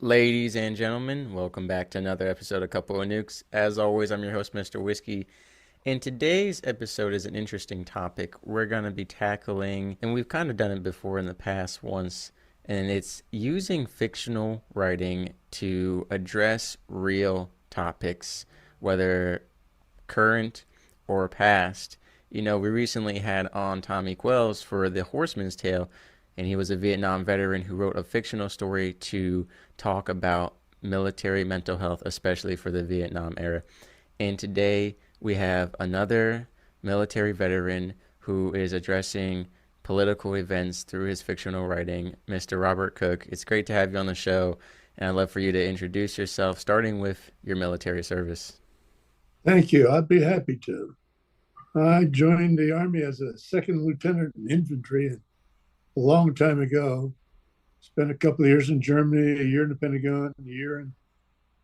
Ladies and gentlemen, welcome back to another episode of Couple of Nukes. As always, I'm your host, Mr. Whiskey, and today's episode is an interesting topic. We're going to be tackling, and we've kind of done it before in the past once, and it's using fictional writing to address real topics, whether current or past. We recently had on Tommy Quells for The Horseman's Tale, and he was a Vietnam veteran who wrote a fictional story to talk about military mental health, especially for the Vietnam era. And today we have another military veteran who is addressing political events through his fictional writing, Mr. Robert Cook. It's great to have you on the show, and I'd love for you to introduce yourself, starting with your military service. Thank you. I'd be happy to. I joined the Army as a second lieutenant in infantry a long time ago. Spent a couple of years in Germany, a year in the Pentagon, a year in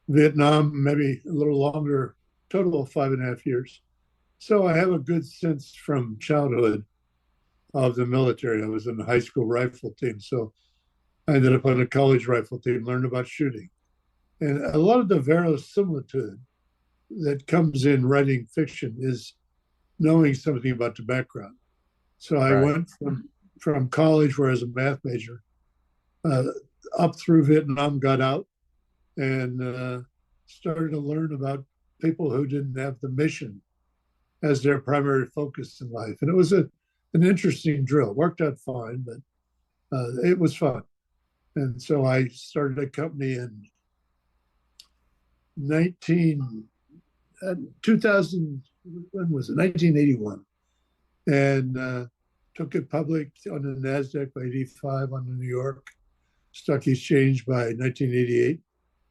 Vietnam, maybe a little longer, total of 5.5 years. So I have a good sense from childhood of the military. I was in the high school rifle team. So I ended up on a college rifle team, learned about shooting. And a lot of the verisimilitude that comes in writing fiction is knowing something about the background. So I Right. went from college, where I was a math major, uh, up through Vietnam, got out, and started to learn about people who didn't have the mission as their primary focus in life. And it was an interesting drill. Worked out fine, but it was fun. And so I started a company in 19 2000, when was it? 1981, and took it public on the Nasdaq by 85, on the New York Stock Exchange by 1988,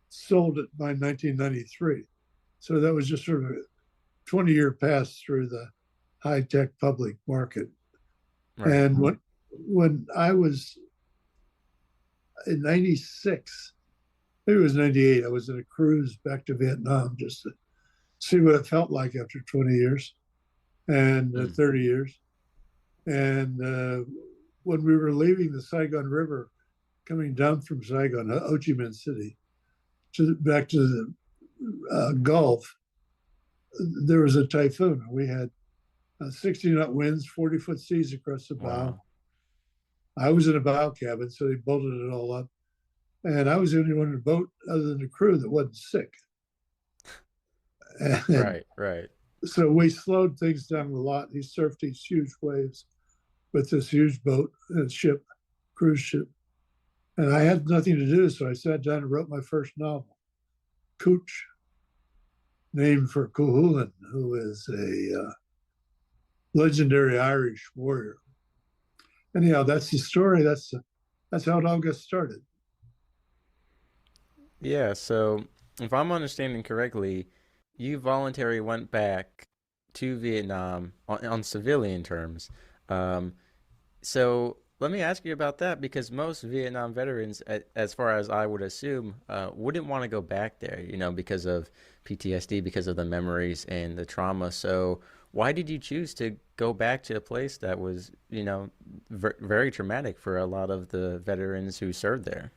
sold it by 1993. So that was just sort of a 20-year pass through the high-tech public market. Right. And when I was in 96, maybe it was 98, I was in a cruise back to Vietnam just to see what it felt like after 20 years and Mm. 30 years. And when we were leaving the Saigon River, coming down from Saigon, Ho Chi Minh City, back to the Gulf, there was a typhoon. We had 60-knot winds, 40-foot seas across the bow. Wow. I was in a bow cabin, so they bolted it all up. And I was the only one in the boat, other than the crew, that wasn't sick. And Right. Right. so we slowed things down a lot. He surfed these huge waves with this huge boat and ship, cruise ship. And I had nothing to do, so I sat down and wrote my first novel, Cooch, named for Cuchulainn, who is a legendary Irish warrior. Anyhow, that's the story. That's how it all got started. Yeah. So, if I'm understanding correctly, you voluntarily went back to Vietnam on civilian terms. Um, so let me ask you about that because most Vietnam veterans, as far as I would assume, wouldn't want to go back there, because of PTSD, because of the memories and the trauma. So why did you choose to go back to a place that was, very traumatic for a lot of the veterans who served there?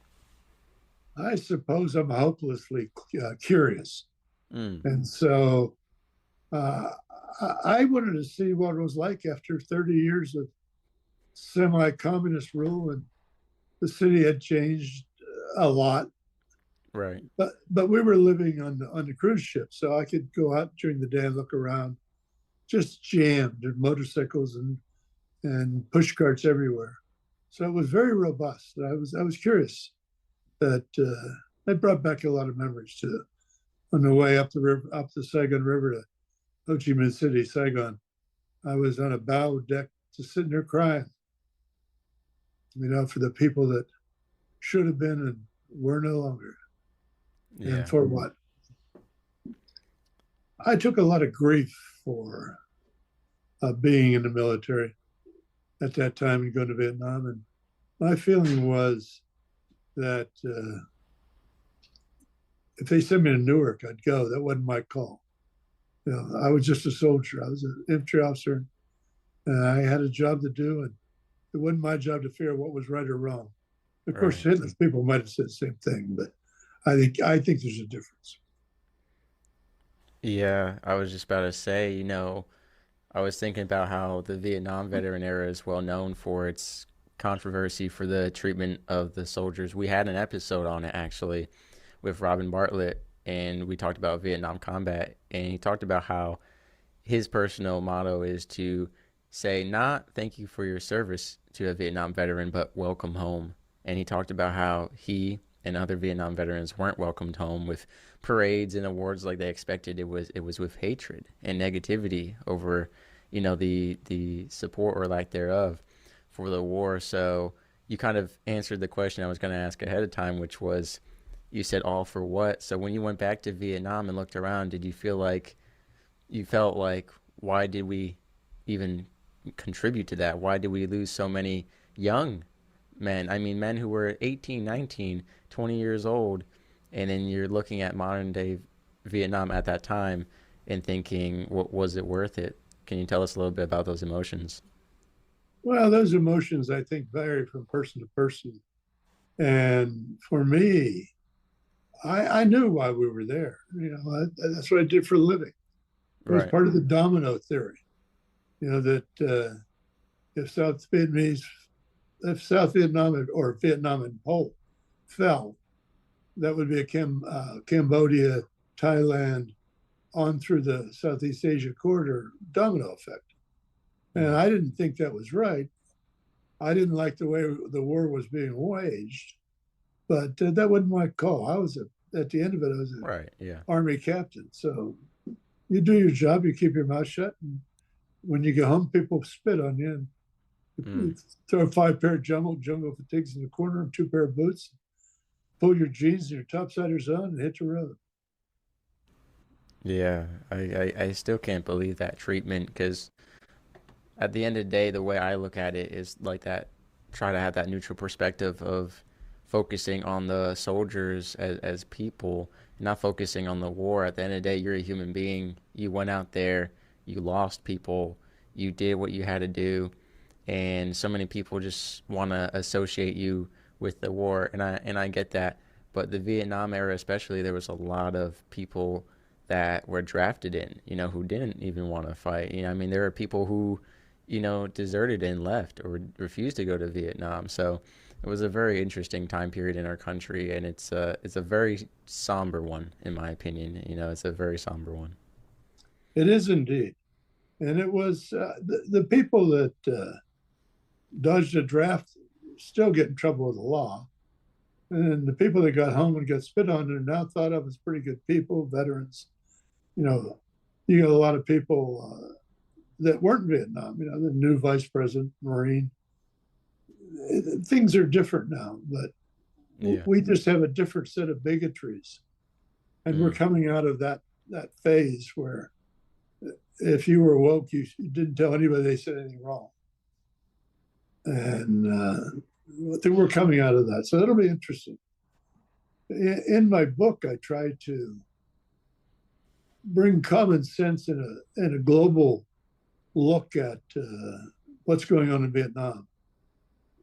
I suppose I'm hopelessly curious. Mm. And so uh, I wanted to see what it was like after 30 years of semi-communist rule, and the city had changed a lot. Right. But we were living on the cruise ship, so I could go out during the day and look around, just jammed, and motorcycles and push carts everywhere. So it was very robust. I was curious. That It brought back a lot of memories too. On the way up the river, up the Saigon River to Ho Chi Minh City, Saigon, I was on a bow deck just sitting there crying, for the people that should have been and were no longer. And Yeah. for what? I took a lot of grief for being in the military at that time and going to Vietnam. And my feeling was that if they sent me to Newark, I'd go. That wasn't my call. I was just a soldier. I was an infantry officer, and I had a job to do, and it wasn't my job to figure out what was right or wrong. Of course, Right. Hitler's people might have said the same thing, but I think there's a difference. Yeah, I was just about to say, I was thinking about how the Vietnam veteran era is well known for its controversy for the treatment of the soldiers. We had an episode on it actually with Robin Bartlett, and we talked about Vietnam combat, and he talked about how his personal motto is to say not thank you for your service to a Vietnam veteran, but welcome home. And he talked about how he and other Vietnam veterans weren't welcomed home with parades and awards like they expected. It was with hatred and negativity over, the support or lack thereof for the war. So you kind of answered the question I was going to ask ahead of time, which was you said all for what? So when you went back to Vietnam and looked around, did you felt like why did we even contribute to that? Why did we lose so many young men? I mean, men who were 18, 19, 20 years old, and then you're looking at modern day Vietnam at that time and thinking, what was it worth it? Can you tell us a little bit about those emotions? Well, those emotions I think vary from person to person. And for me, I knew why we were there. That's what I did for a living. It was Right. part of the domino theory. That if South Vietnamese, if South Vietnam or Vietnam and whole fell, that would be Cambodia, Thailand, on through the Southeast Asia corridor domino effect. And Mm. I didn't think that was right. I didn't like the way the war was being waged, but that wasn't my call. At the end of it, I was an Right. Yeah. Army captain. So you do your job, you keep your mouth shut, and when you get home, people spit on you. And Mm. you throw 5 pair of jungle fatigues in the corner and 2 pair of boots, pull your jeans and your topsiders on, and hit the road. Yeah. I still can't believe that treatment because at the end of the day, the way I look at it is like that, try to have that neutral perspective of focusing on the soldiers as people, not focusing on the war. At the end of the day, you're a human being. You went out there, you lost people, you did what you had to do, and so many people just want to associate you with the war, and I get that. But the Vietnam era, especially, there was a lot of people that were drafted in, who didn't even want to fight. I mean, there are people who, deserted and left or refused to go to Vietnam. So it was a very interesting time period in our country, and it's a very somber one, in my opinion. It's a very somber one. It is indeed. And it was the people that dodged a draft still get in trouble with the law. And the people that got home and got spit on are now thought of as pretty good people, veterans. You know, you got a lot of people that weren't Vietnam, the new vice president, Marine. Things are different now, but Yeah. we just have a different set of bigotries. And we're Mm. coming out of that phase where if you were woke, you didn't tell anybody they said anything wrong. And I think we're coming out of that. So that'll be interesting. In my book, I try to bring common sense in a global look at what's going on in Vietnam.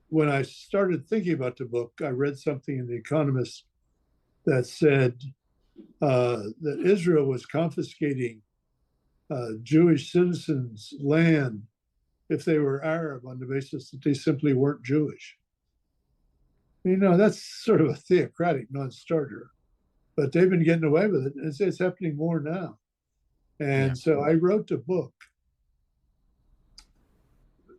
When I started thinking about the book, I read something in The Economist that said that Israel was confiscating Jewish citizens' land if they were Arab on the basis that they simply weren't Jewish. That's sort of a theocratic non-starter, but they've been getting away with it. It's happening more now. Yeah. And so I wrote the book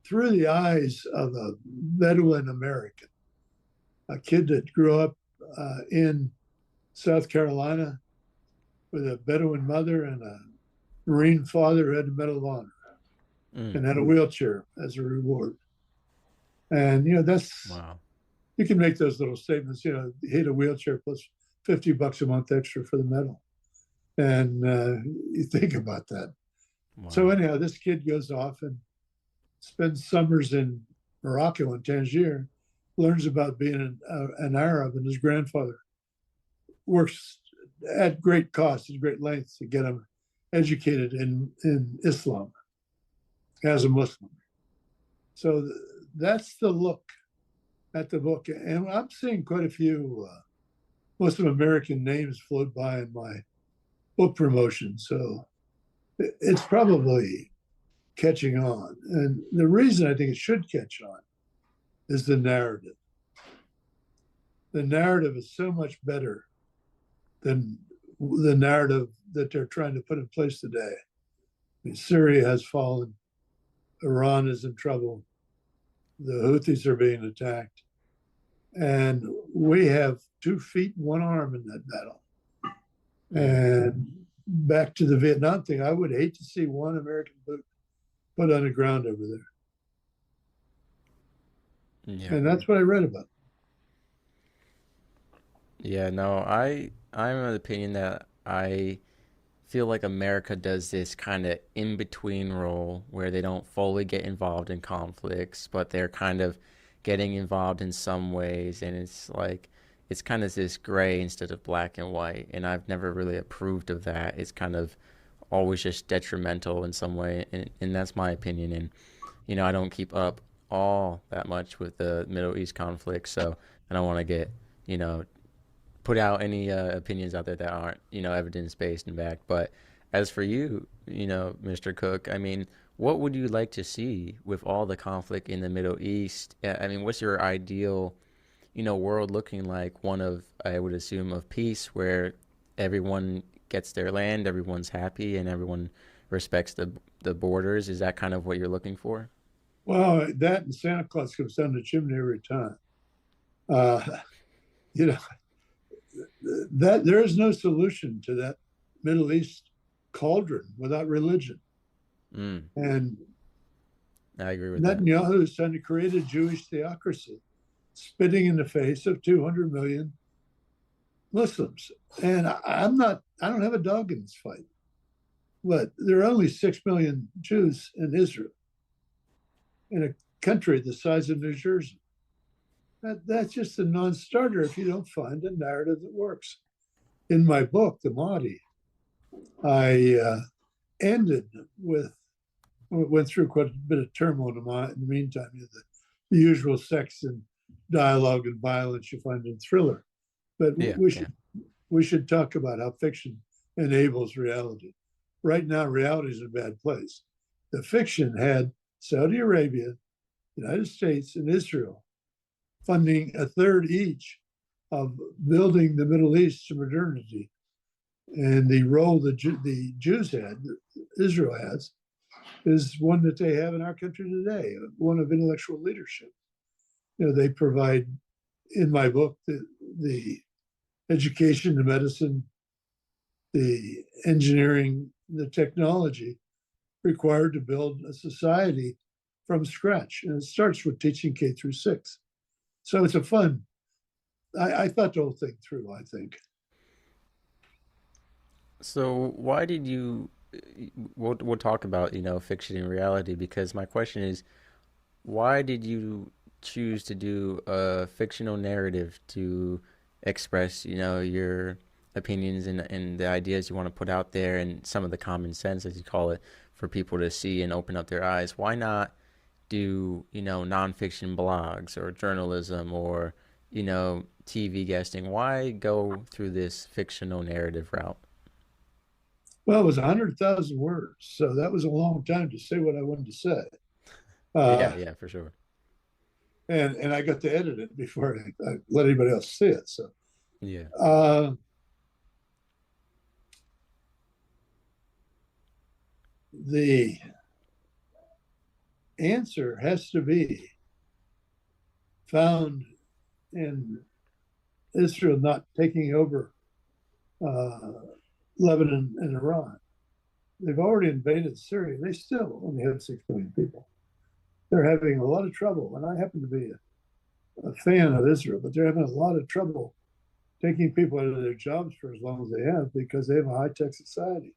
through the eyes of a Bedouin American, a kid that grew up in South Carolina with a Bedouin mother and a Marine father who had the Medal of Honor Mm. and had a wheelchair as a reward. And that's Wow. you can make those little statements. He had a wheelchair plus $50 a month extra for the medal, and you think about that. So Wow. anyhow, this kid goes off and spends summers in Morocco and Tangier, learns about being an Arab, and his grandfather works at great cost and great lengths to get him educated in Islam as a Muslim. So that's the look at the book, and I'm seeing quite a few most of American names float by in my book promotion. So it's probably catching on. And the reason I think it should catch on is the narrative. The narrative is so much better than the narrative that they're trying to put in place today. I mean, Syria has fallen, Iran is in trouble, the Houthis are being attacked, and we have 2 feet and 1 arm in that battle. And back to the Vietnam thing, I would hate to see one American boot put on the ground over there. Yeah. And that's what I read about. Yeah, no, I'm of the opinion that I feel like America does this kind of in between role where they don't fully get involved in conflicts, but they're kind of getting involved in some ways, and it's like it's kind of this gray instead of black and white, and I've never really approved of that. It's kind of always just detrimental in some way, and that's my opinion. And I don't keep up all that much with the Middle East conflict, so I don't want to get you know put out any opinions out there that aren't, evidence based and backed. But as for you, Mr. Cook, I mean, what would you like to see with all the conflict in the Middle East? I mean, what's your ideal, world looking like? One of, I would assume, of peace, where everyone gets their land, everyone's happy, and everyone respects the borders. Is that kind of what you're looking for? Well, that and Santa Claus comes down the chimney every time. Uh, you know, that there is no solution to that Middle East cauldron without religion. And I agree with that. Netanyahu is trying to create a Jewish theocracy, spitting in the face of 200 million Muslims. And I don't have a dog in this fight, but there are only 6 million Jews in Israel, in a country the size of New Jersey. That's just a non-starter if you don't find a narrative that works. In my book, The Mahdi, I ended with, went through quite a bit of turmoil in the meantime, the usual sex and dialogue and violence you find in thriller. But we should talk about how fiction enables reality. Right now, reality is in a bad place. The fiction had Saudi Arabia, United States, and Israel funding a third each of building the Middle East to modernity. And the role the Jews had, Israel has, is one that they have in our country today, one of intellectual leadership. They provide, in my book, the education, the medicine, the engineering, the technology required to build a society from scratch. And it starts with teaching K through 6. So it's a fun. I thought the whole thing through, I think. So why did you? We'll talk about fiction and reality, because my question is, why did you choose to do a fictional narrative to express your opinions and the ideas you want to put out there, and some of the common sense, as you call it, for people to see and open up their eyes? Why not do nonfiction blogs or journalism or TV guesting? Why go through this fictional narrative route? Well, it was 100,000 words, so that was a long time to say what I wanted to say. Yeah, for sure. And I got to edit it before I let anybody else see it. So yeah. The answer has to be found in Israel not taking over Lebanon and Iran. They've already invaded Syria. They still only have 6 million people. They're having a lot of trouble. And I happen to be a fan of Israel, but they're having a lot of trouble taking people out of their jobs for as long as they have, because they have a high-tech society.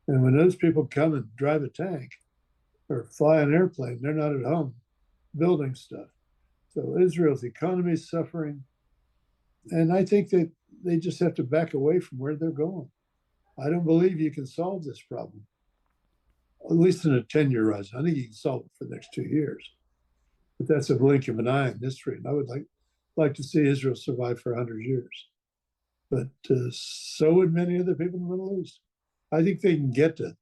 And when those people come and drive a tank or fly an airplane, they're not at home building stuff. So Israel's economy is suffering. And I think that they just have to back away from where they're going. I don't believe you can solve this problem, at least in a 10-year horizon. I think you can solve it for the next 2 years. But that's a blink of an eye in history. And I would like to see Israel survive for 100 years. but so would many other people in the Middle East. I think they can get to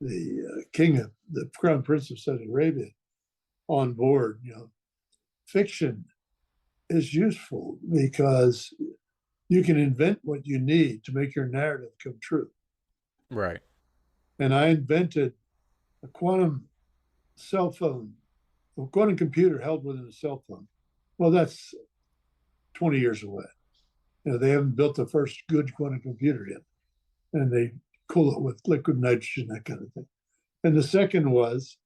the the Crown Prince of Saudi Arabia on board. Fiction is useful because you can invent what you need to make your narrative come true. Right. And I invented a quantum cell phone, a quantum computer held within a cell phone. Well, that's 20 years away. They haven't built the first good quantum computer yet. And they cool it with liquid nitrogen, that kind of thing. And the second was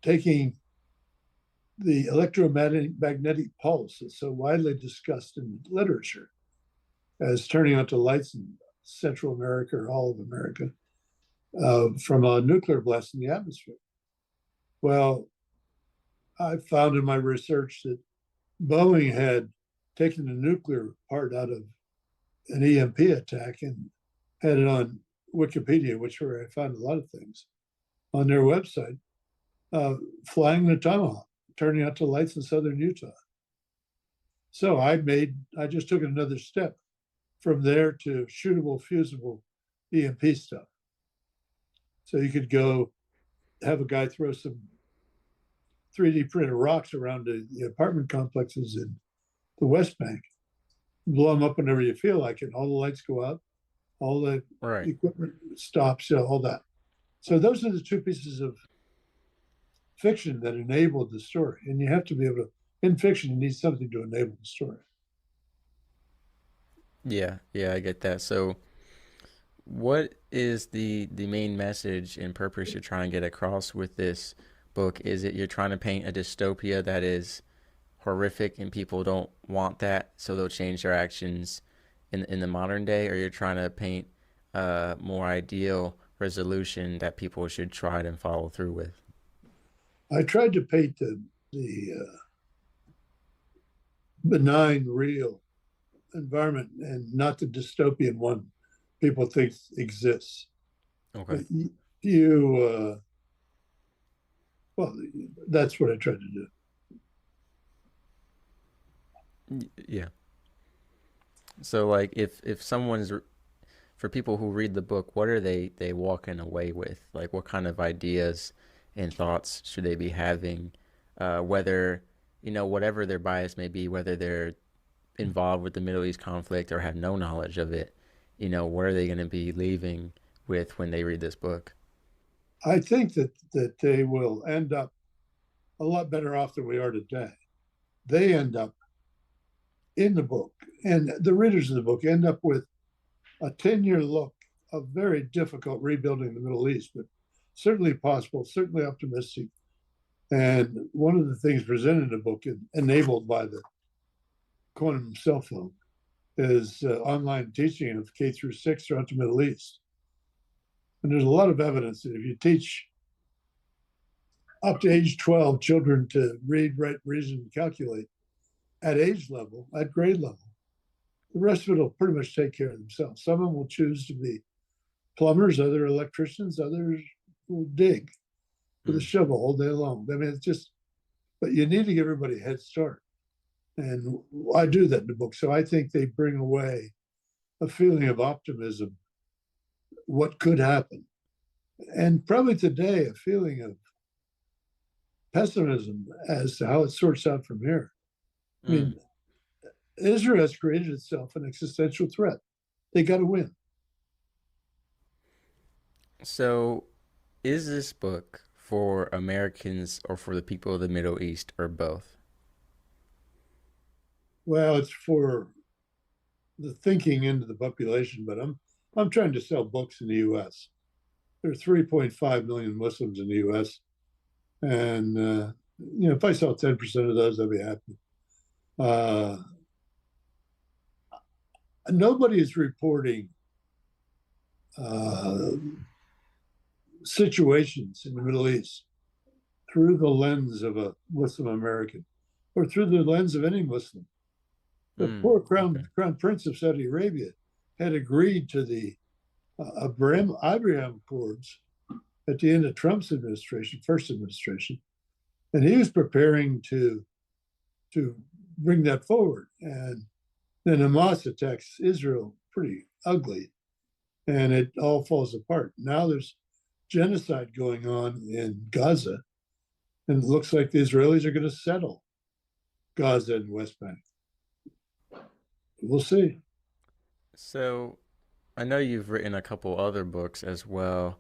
taking the electromagnetic pulse that's so widely discussed in literature as turning on to lights in Central America or all of America from a nuclear blast in the atmosphere. Well, I found in my research that Boeing had taken the nuclear part out of an EMP attack and had it on Wikipedia, which where I found a lot of things on their website, flying the Tomahawk, turning out to lights in southern Utah. So I just took it another step from there to shootable, fusible EMP stuff. So you could go have a guy throw some 3D printed rocks around the apartment complexes in the West Bank, blow them up whenever you feel like it. All the lights go out, all the equipment stops, all that. So those are the two pieces of fiction that enabled the story. And you have to be able to, in fiction, you need something to enable the story. Yeah, I get that. So what is the main message and purpose you're trying to get across with this book? Is it you're trying to paint a dystopia that is horrific and people don't want that, so they'll change their actions in the modern day, or you're trying to paint a more ideal resolution that people should try and follow through with? I tried to paint the benign, real environment and not the dystopian one people think exists. Okay. Well, that's what I tried to do. Yeah. So, like, if someone's, for people who read the book, what are they walking away with? Like, what kind of ideas and thoughts should they be having? Whether, whatever their bias may be, whether they're involved with the Middle East conflict or have no knowledge of it, what are they going to be leaving with when they read this book? I think that they will end up a lot better off than we are today. They end up in the book, and the readers of the book end up with a 10-year look of very difficult rebuilding the Middle East, but certainly possible, certainly optimistic. And one of the things presented in the book, enabled by the quantum cell phone, is online teaching of K through 6 throughout the Middle East. And there's a lot of evidence that if you teach up to age 12 children to read, write, reason, and calculate at age level, at grade level, the rest of it will pretty much take care of themselves. Some of them will choose to be plumbers, other electricians, others will dig with a shovel all day long. I mean, it's just, but you need to give everybody a head start. And I do that in the book. So I think they bring away a feeling of optimism, what could happen. And probably today, a feeling of pessimism as to how it sorts out from here. I mean, Israel has created itself an existential threat. They got to win. So, is this book for Americans or for the people of the Middle East, or both? Well, it's for the thinking into the population, but I'm trying to sell books in the U.S. There are 3.5 million Muslims in the U.S., and if I sell 10% of those, I'd be happy. Nobody is reporting situations in the Middle East through the lens of a Muslim American or through the lens of any Muslim. The poor Crown Prince of Saudi Arabia had agreed to the Abraham Accords at the end of Trump's administration, first administration, and he was preparing to bring that forward. And Then Hamas attacks Israel pretty ugly, and it all falls apart. Now there's genocide going on in Gaza, and it looks like the Israelis are going to settle Gaza and West Bank. We'll see. So I know you've written a couple other books as well.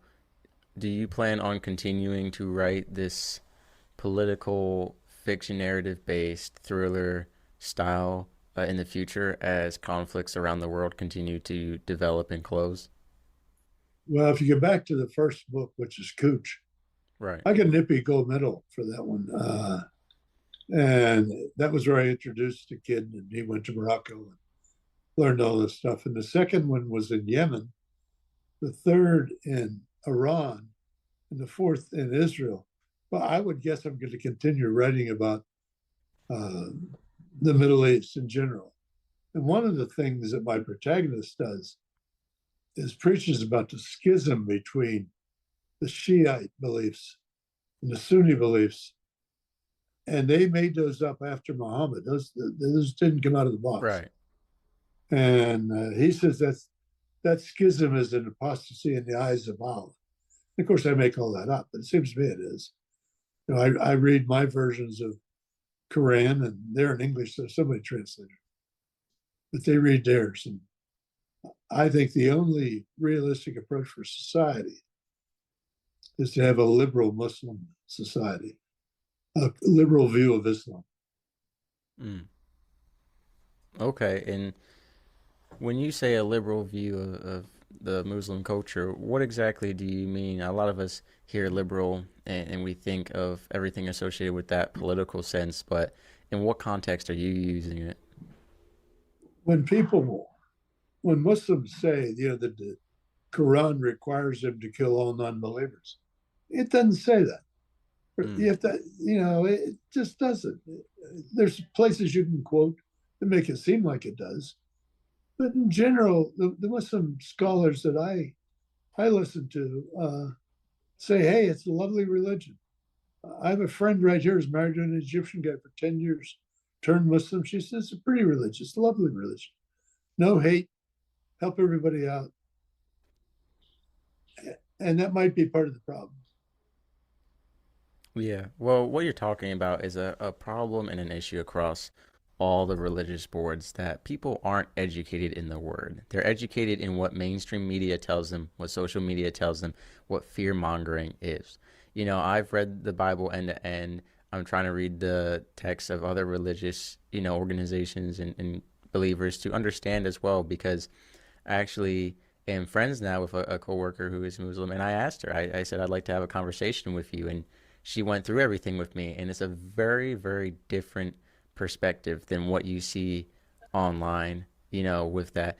Do you plan on continuing to write this political fiction narrative based thriller style in the future as conflicts around the world continue to develop and close? Well, if you get back to the first book, which is Cooch, Right. I got an Nippy gold medal for that one. And that was where I introduced the kid, and he went to Morocco and learned all this stuff. And the second one was in Yemen, the third in Iran, and the fourth in Israel. But I would guess I'm going to continue writing about uh, the Middle East in general. And one of the things that my protagonist does is preaches about the schism between the Shiite beliefs and the Sunni beliefs. And they made those up after Muhammad. Those didn't come out of the box. Right. And he says that schism is an apostasy in the eyes of Allah. Of course, I make all that up, but it seems to me it is. You know, I read my versions of Quran, and they're in English, so somebody translated, but they read theirs. And I think the only realistic approach for society is to have a liberal Muslim society, a liberal view of Islam. Mm. Okay. And when you say a liberal view of the Muslim culture, what exactly do you mean? A lot of us hear liberal and we think of everything associated with that political sense, but in what context are you using it? When people, when Muslims say, you know, that the Quran requires them to kill all non-believers, it doesn't say that. Mm. You have to, you know, it just doesn't. There's places you can quote that make it seem like it does, but in general, the Muslim scholars that I listen to say, hey, it's a lovely religion. I have a friend right here who's married to an Egyptian guy for 10 years, turned Muslim. She says it's a pretty religious, lovely religion. No hate, help everybody out. And that might be part of the problem. Yeah. Well, what you're talking about is a problem and an issue across all the religious boards that people aren't educated in the word. They're educated in what mainstream media tells them, what social media tells them, what fear mongering is. You know, I've read the Bible end to end. I'm trying to read the texts of other religious, organizations and believers to understand as well because I actually am friends now with a coworker who is Muslim, and I asked her, I said, I'd like to have a conversation with you, and she went through everything with me, and it's a very, very different perspective than what you see online. With that,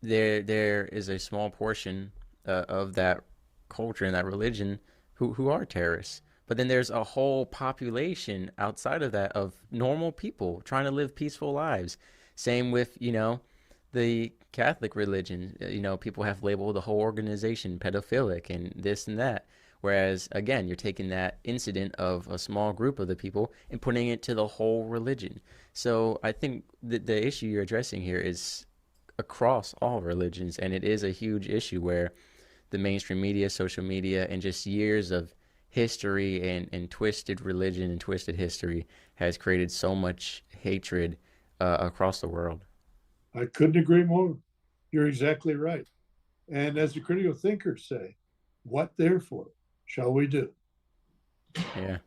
there is a small portion of that culture and that religion who are terrorists. But then there's a whole population outside of that of normal people trying to live peaceful lives. Same with, the Catholic religion. People have labeled the whole organization pedophilic and this and that. Whereas, again, you're taking that incident of a small group of the people and putting it to the whole religion. So I think the issue you're addressing here is across all religions, and it is a huge issue where the mainstream media, social media, and just years of history and twisted religion and twisted history has created so much hatred across the world. I couldn't agree more. You're exactly right. And as the critical thinkers say, what therefore shall we do? Yeah,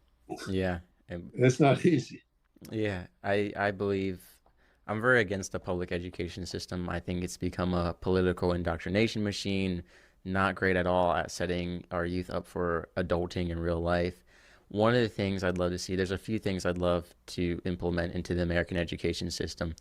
yeah, and It's not easy. yeah. I believe I'm very against the public education system. I think it's become a political indoctrination machine, not great at all at setting our youth up for adulting in real life. One of the things I'd love to see, there's a few things I'd love to implement into the American education system.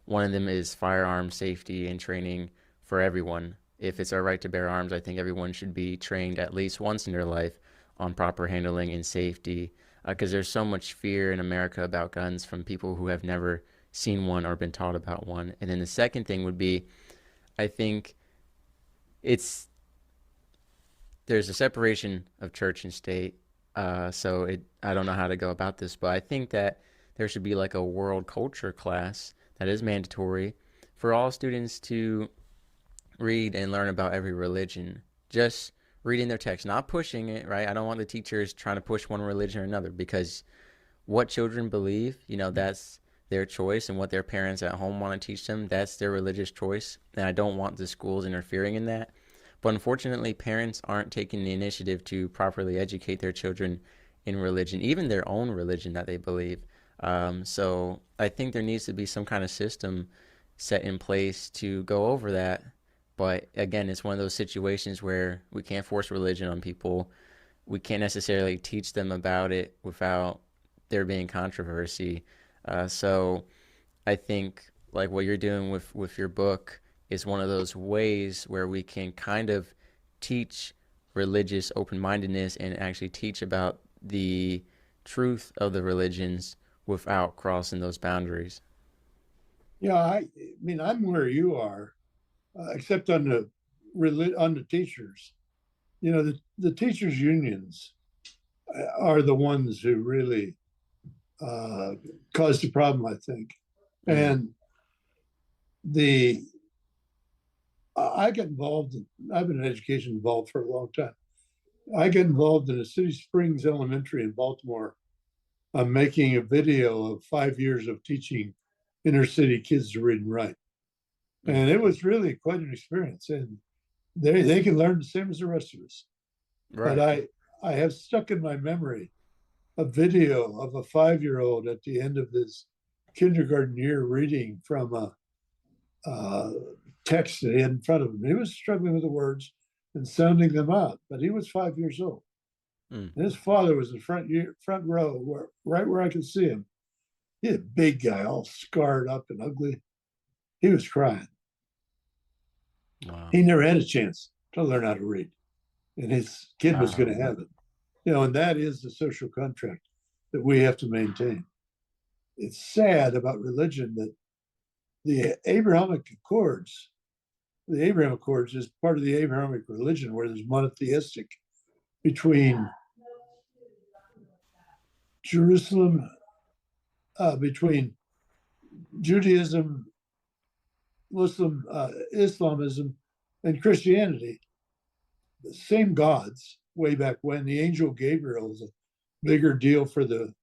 One of them is firearm safety and training for everyone. If it's our right to bear arms, I think everyone should be trained at least once in their life on proper handling and safety. Because there's so much fear in America about guns from people who have never seen one or been taught about one. And then the second thing would be, I think it's there's a separation of church and state. I don't know how to go about this, but I think that there should be like a world culture class that is mandatory for all students to read and learn about every religion. Just reading their text, not pushing it, right? I don't want the teachers trying to push one religion or another, because what children believe, that's their choice, and what their parents at home want to teach them, that's their religious choice. And I don't want the schools interfering in that. But unfortunately, parents aren't taking the initiative to properly educate their children in religion, even their own religion that they believe. So I think there needs to be some kind of system set in place to go over that. But again, it's one of those situations where we can't force religion on people. We can't necessarily teach them about it without there being controversy. So I think like what you're doing with your book is one of those ways where we can kind of teach religious open-mindedness and actually teach about the truth of the religions without crossing those boundaries. Yeah, I mean, I'm where you are, except on the teachers. The teachers' unions are the ones who really caused the problem, I think. Mm. And the I got involved. I've been in education involved for a long time. I got involved in a City Springs Elementary in Baltimore. I'm making a video of 5 years of teaching inner city kids to read and write, and it was really quite an experience. And they can learn the same as the rest of us. But Right. I have stuck in my memory a video of a 5-year-old at the end of this kindergarten year reading from a text that he had in front of him. He was struggling with the words and sounding them out, but he was 5 years old. Mm. And his father was in front row, right where I could see him. He's a big guy, all scarred up and ugly. He was crying. Wow. He never had a chance to learn how to read, and his kid was going to have it. And that is the social contract that we have to maintain. It's sad about religion that the Abraham Accords is part of the Abrahamic religion, where there's monotheistic between Jerusalem, between Judaism, Muslim, Islamism, and Christianity. The same gods way back when. The angel Gabriel is a bigger deal for the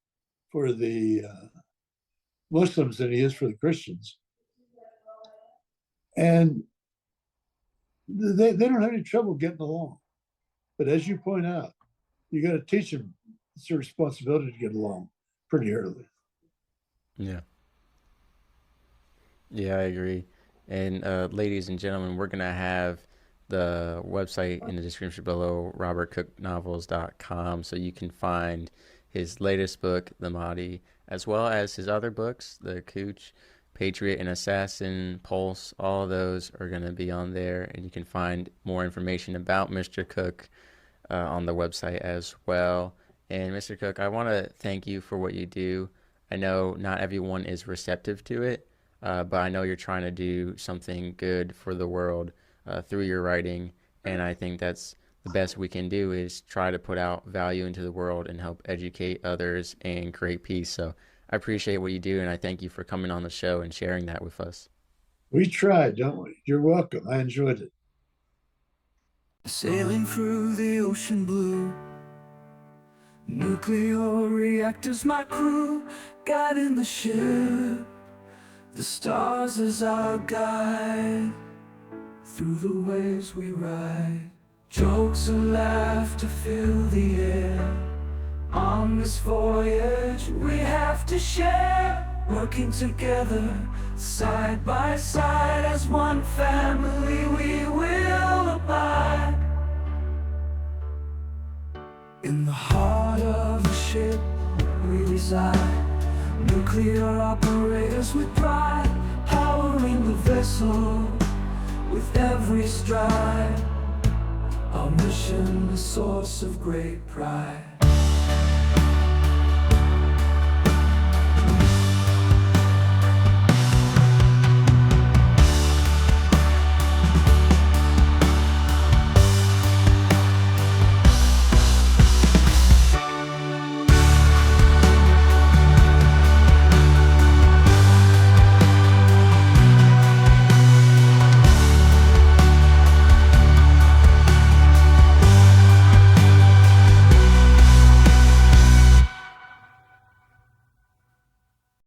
Muslims than he is for the Christians. And they don't have any trouble getting along. But as you point out, you got to teach them it's their responsibility to get along pretty early. Yeah. Yeah, I agree. And ladies and gentlemen, we're gonna have the website in the description below, robertcooknovels.com, so you can find his latest book, The Mahdi, as well as his other books, The Cooch, Patriot and Assassin, Pulse. All of those are going to be on there, and you can find more information about Mr. Cook on the website as well. And Mr. Cook, I want to thank you for what you do. I know not everyone is receptive to it, but I know you're trying to do something good for the world through your writing, and I think that's the best we can do, is try to put out value into the world and help educate others and create peace. So I appreciate what you do, and I thank you for coming on the show and sharing that with us. We tried, don't we? You're welcome. I enjoyed it. Sailing through the ocean blue, nuclear reactors my crew, guiding the ship, the stars as our guide, through the waves we ride. Jokes and laughter fill the air. On this voyage we have to share, working together, side by side, as one family we will abide. In the heart of the ship we reside, nuclear operators with pride, powering the vessel with every stride. Our mission, a source of great pride.